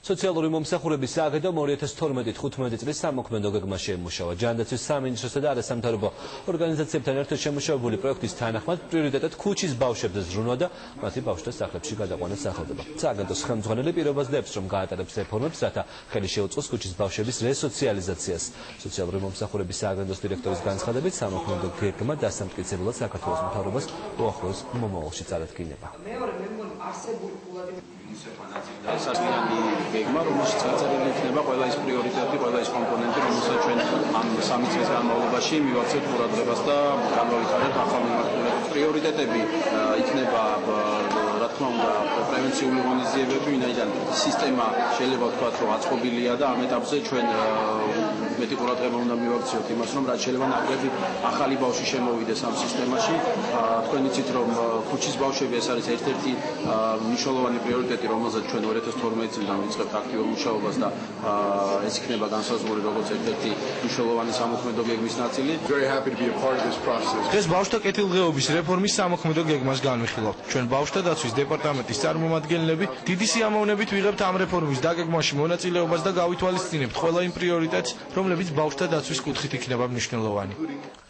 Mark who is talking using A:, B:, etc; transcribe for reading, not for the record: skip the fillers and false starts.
A: სოციალური მომსახურების სააგენტომ 2012-15 წლის სამოქმედო გეგმაში ემუშავა. ჯანდაცვის სამინისტროსა და არასამთავრობო ორგანიზაციებთან ერთად შემუშავებული პროექტის თანახმად პრიორიტეტად ქუჩის ბავშვებზე ზრუნვა და მათი ბავშვთა სახლებში გადაყვანა სახელდება. სააგენტოს ხელმძღვანელი პირობას დებს, რომ გაატარებს რეფორმებს, რათა ხელი შეუწყოს ქუჩის ბავშვების რესოციალიზაციას. სოციალური მომსახურების სააგენტოს დირექტორის განცხადებით, სამოქმედო გეგმა დასამტკიცებლად საქართველოს მთავრობას უახლოეს მომავალში წარადგინება.
B: სასწრაფო გეგმა, რომელშიც გაწერილი იქნება ყველა ის პრიორიტეტი, ყველა ის კომპონენტი, რომელსაც ჩვენ ამ 3 წლის განმავლობაში მივაქცევთ ყურადღებას და განავითარებთ ახალ მიმართულებით. პრიორიტეტები იქნება, რა თქმა უნდა, პრევენციული ღონისძიებები, ვინაიდან სისტემა შეიძლება ვთქვათ, რომ აწყობილია და ამ ეტაპზე ჩვენ მეტი ყურადღება უნდა მივაქციოთ იმას, რომ რაც შეიძლება ნაკლები ახალი ბავშვი შემოვიდეს ამ სისტემაში. თქვენ იცით, რომ ქუჩის ბავშვები ეს არის ერთ-ერთი მნიშვნელოვანი პრიორიტეტი, რომელზეც ჩვენ 2012 წლიდან ვიწყებთ აქტიურ მუშაობას და ეს იქნება განსაზღვრული როგორც ერთ-ერთი მნიშვნელოვანი სამოქმედო გეგმის ნაწილი.
C: დღეს ბავშვთა კეთილდღეობის რეფორმის სამოქმედო გეგმას განვიხილავთ. ჩვენ ბავშვთა დაცვის დეპარტამენტის წარმომადგენლები დიდი სიამოვნებით ვიღებთ ამ რეფორმის დაგეგმვაში მონაწილეობას და გავითვალისწინებთ ყველა იმ პრიორიტეტს, რომლებიც ბავშვთა დაცვის კუთხით იქნება მნიშვნელოვანი.